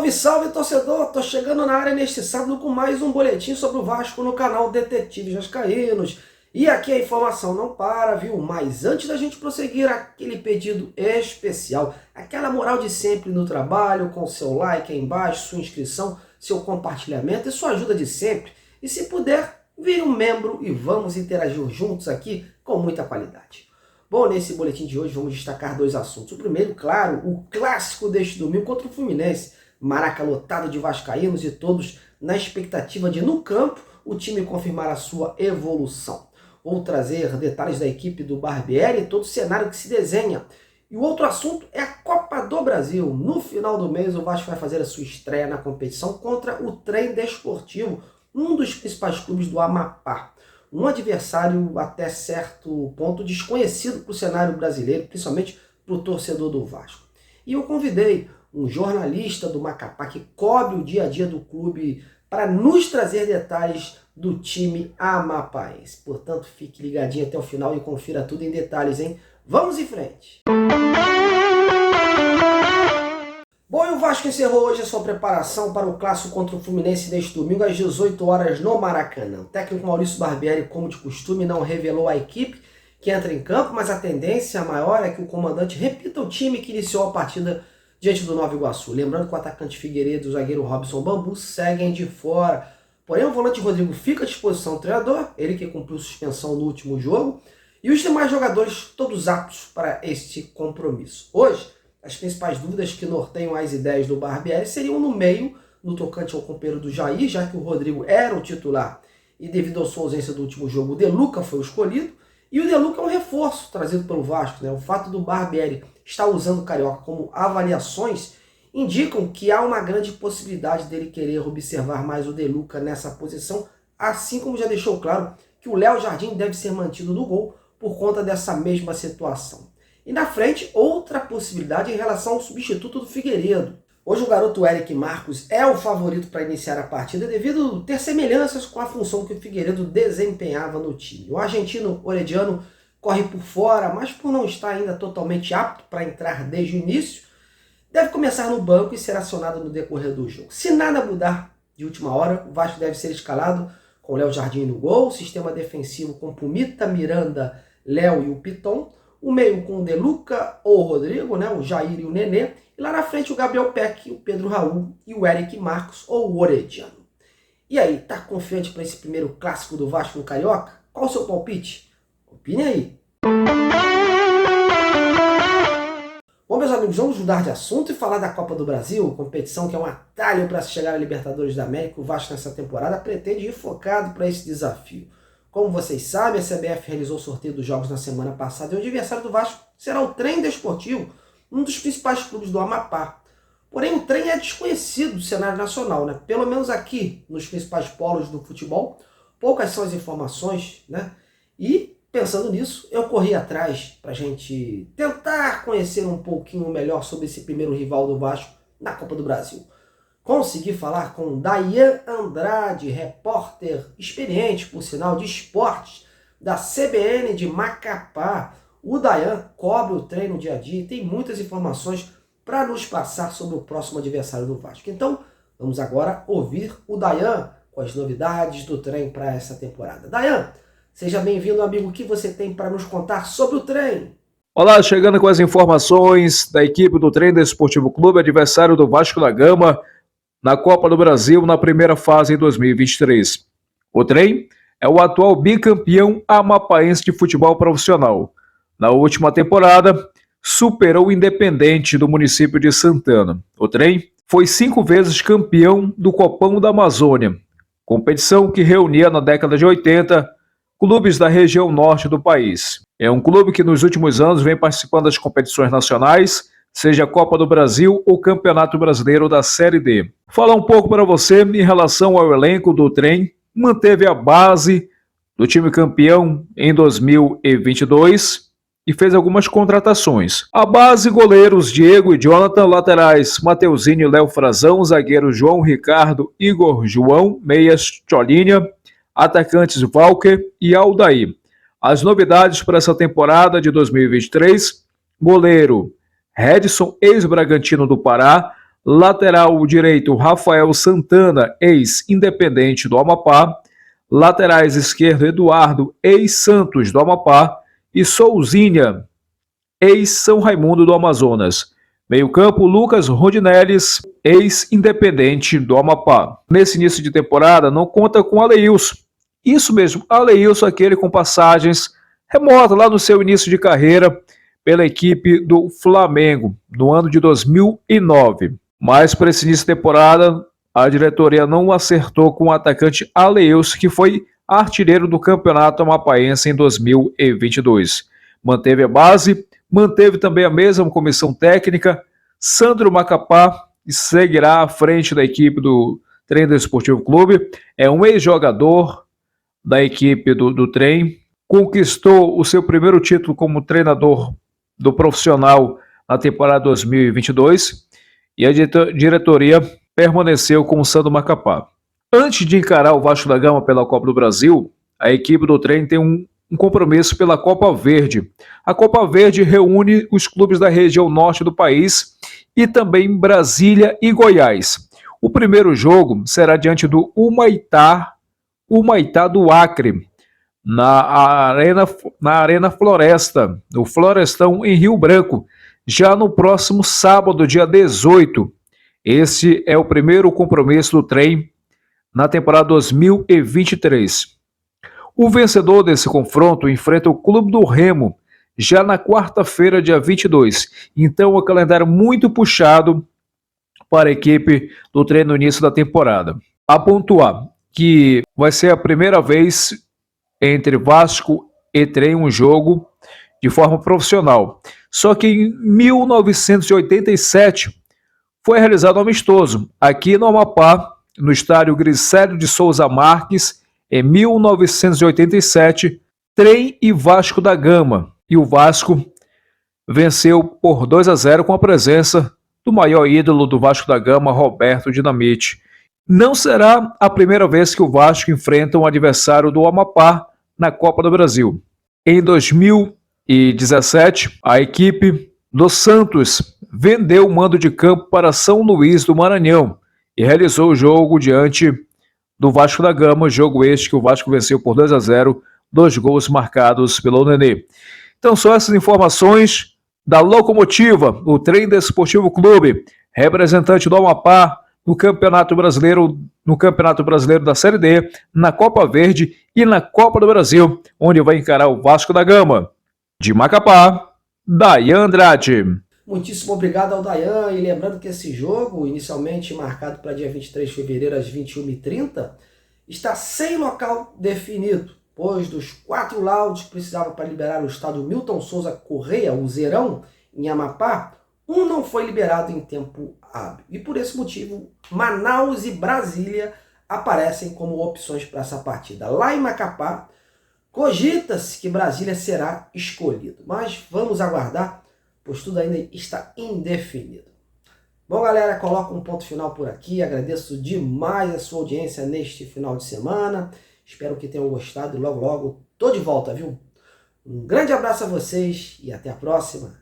Salve, salve, torcedor! Tô chegando na área neste sábado com mais um boletim sobre o Vasco no canal Detetives Vascaínos. E aqui a informação não para, viu? Mas antes da gente prosseguir, aquele pedido especial, aquela moral de sempre no trabalho, com seu like aí embaixo, sua inscrição, seu compartilhamento e sua ajuda de sempre. E se puder, vire um membro e vamos interagir juntos aqui com muita qualidade. Bom, nesse boletim de hoje vamos destacar dois assuntos. O primeiro, claro, o clássico deste domingo contra o Fluminense. Maraca lotado de vascaínos e todos na expectativa de, no campo, o time confirmar a sua evolução. Vou trazer detalhes da equipe do Barbieri e todo o cenário que se desenha. E o outro assunto é a Copa do Brasil. No final do mês, o Vasco vai fazer a sua estreia na competição contra o Trem Desportivo, um dos principais clubes do Amapá. Um adversário até certo ponto desconhecido para o cenário brasileiro, principalmente para o torcedor do Vasco. E eu convidei um jornalista do Macapá que cobre o dia a dia do clube para nos trazer detalhes do time amapaense. Portanto, fique ligadinho até o final e confira tudo em detalhes, hein? Vamos em frente! Bom, e o Vasco encerrou hoje a sua preparação para o clássico contra o Fluminense neste domingo às 18 horas no Maracanã. O técnico Maurício Barbieri, como de costume, não revelou a equipe que entra em campo, mas a tendência maior é que o comandante repita o time que iniciou a partida diante do Nova Iguaçu. Lembrando que o atacante Figueiredo e o zagueiro Robson Bambu seguem de fora. Porém, o volante Rodrigo fica à disposição do treinador, ele que cumpriu suspensão no último jogo, e os demais jogadores todos aptos para este compromisso. Hoje, as principais dúvidas que norteiam as ideias do Barbieri seriam no meio, no tocante ao companheiro do Jair, já que o Rodrigo era o titular e devido à sua ausência do último jogo, o De Luca foi o escolhido, e o De Luca é um reforço trazido pelo Vasco, né? O fato do Barbieri estar usando o Carioca como avaliações indicam que há uma grande possibilidade dele querer observar mais o De Luca nessa posição, assim como já deixou claro que o Léo Jardim deve ser mantido no gol por conta dessa mesma situação. E na frente, outra possibilidade em relação ao substituto do Figueiredo. Hoje o garoto Eric Marcos é o favorito para iniciar a partida devido a ter semelhanças com a função que o Figueiredo desempenhava no time. O argentino Orediano corre por fora, mas por não estar ainda totalmente apto para entrar desde o início, deve começar no banco e ser acionado no decorrer do jogo. Se nada mudar de última hora, o Vasco deve ser escalado com o Léo Jardim no gol, sistema defensivo com Pumita, Miranda, Léo e o Piton, o meio com o De Luca ou o Rodrigo, né, o Jair e o Nenê, e lá na frente o Gabriel Peck, o Pedro Raul e o Eric Marcos ou o Orediano. E aí, tá confiante para esse primeiro clássico do Vasco no Carioca? Qual o seu palpite? Opine aí. Bom, meus amigos, vamos mudar de assunto e falar da Copa do Brasil, competição que é um atalho para se chegar à Libertadores da América. O Vasco nessa temporada pretende ir focado para esse desafio. Como vocês sabem, a CBF realizou o sorteio dos jogos na semana passada e o adversário do Vasco será o Trem Desportivo, um dos principais clubes do Amapá. Porém, o Trem é desconhecido do cenário nacional, né? Pelo menos aqui, nos principais polos do futebol, poucas são as informações, né? E, pensando nisso, eu corri atrás para a gente tentar conhecer um pouquinho melhor sobre esse primeiro rival do Vasco na Copa do Brasil. Consegui falar com Dayan Andrade, repórter experiente, por sinal, de esportes da CBN de Macapá. O Dayan cobre o Trem no dia a dia e tem muitas informações para nos passar sobre o próximo adversário do Vasco. Então, vamos agora ouvir o Dayan com as novidades do Trem para essa temporada. Dayan, seja bem-vindo, amigo. O que você tem para nos contar sobre o Trem? Olá, chegando com as informações da equipe do Trem Desportivo Clube, adversário do Vasco da Gama, na Copa do Brasil, na primeira fase em 2023. O Trem é o atual bicampeão amapaense de futebol profissional. Na última temporada, superou o Independente do município de Santana. O Trem foi 5 vezes campeão do Copão da Amazônia, competição que reunia na década de 80 clubes da região norte do país. É um clube que nos últimos anos vem participando das competições nacionais, seja a Copa do Brasil ou Campeonato Brasileiro da Série D. Falar um pouco para você em relação ao elenco do Trem, manteve a base do time campeão em 2022 e fez algumas contratações. A base: goleiros Diego e Jonathan, laterais Mateuzinho e Léo Frazão, zagueiro João Ricardo, Igor João, meias Cholinha, atacantes Walker e Aldair. As novidades para essa temporada de 2023: goleiro Redson, ex-Bragantino do Pará, Lateral direito, Rafael Santana, ex-Independente do Amapá. Laterais esquerdo, Eduardo, ex-Santos do Amapá. E Souzinha, ex-São Raimundo do Amazonas. Meio-campo, Lucas Rondinelles, ex-Independente do Amapá. Nesse início de temporada, não conta com Aleilson. Isso mesmo, Aleilson, aquele com passagens remotas lá no seu início de carreira pela equipe do Flamengo, no ano de 2009. Mas para esse início de temporada, a diretoria não acertou com o atacante Aleilson, que foi artilheiro do Campeonato Amapaense em 2022. Manteve a base, manteve também a mesma comissão técnica. Sandro Macapá seguirá à frente da equipe do Trem Desportivo Clube. É um ex-jogador da equipe do Trem. Conquistou o seu primeiro título como treinador do profissional na temporada 2022. E a diretoria permaneceu com o Sandro Macapá. Antes de encarar o Vasco da Gama pela Copa do Brasil, a equipe do Trem tem um compromisso pela Copa Verde. A Copa Verde reúne os clubes da região norte do país e também Brasília e Goiás. O primeiro jogo será diante do Humaitá do Acre, na Arena Floresta, no Florestão em Rio Branco, já no próximo sábado, dia 18. Esse é o primeiro compromisso do Trem na temporada 2023. O vencedor desse confronto enfrenta o Clube do Remo já na quarta-feira, dia 22. Então, é um calendário muito puxado para a equipe do Trem no início da temporada. A pontuar que vai ser a primeira vez entre Vasco e Trem um jogo de forma profissional. Só que em 1987 foi realizado um amistoso aqui no Amapá, no estádio Gricélio de Souza Marques, em 1987, Trem e Vasco da Gama. E o Vasco venceu por 2-0 com a presença do maior ídolo do Vasco da Gama, Roberto Dinamite. Não será a primeira vez que o Vasco enfrenta um adversário do Amapá na Copa do Brasil. Em 2017, a equipe do Santos vendeu o mando de campo para São Luís do Maranhão e realizou o jogo diante do Vasco da Gama, jogo este que o Vasco venceu por 2-0, 2 gols marcados pelo Nenê. Então são essas informações da Locomotiva, o Trem Desportivo Clube, representante do Amapá no Campeonato Brasileiro da Série D, na Copa Verde e na Copa do Brasil, onde vai encarar o Vasco da Gama. De Macapá, Dayan Andrade. Muitíssimo obrigado ao Dayan, e lembrando que esse jogo, inicialmente marcado para dia 23 de fevereiro às 21h30, está sem local definido, pois dos 4 laudos que precisavam para liberar o estádio Milton Souza Correia, o Zerão, em Amapá, um não foi liberado em tempo hábil. E por esse motivo, Manaus e Brasília aparecem como opções para essa partida. Lá em Macapá, cogita-se que Brasília será escolhido, mas vamos aguardar, pois tudo ainda está indefinido. Bom, galera, coloco um ponto final por aqui. Agradeço demais a sua audiência neste final de semana. Espero que tenham gostado e logo, logo tô de volta, viu? Um grande abraço a vocês e até a próxima.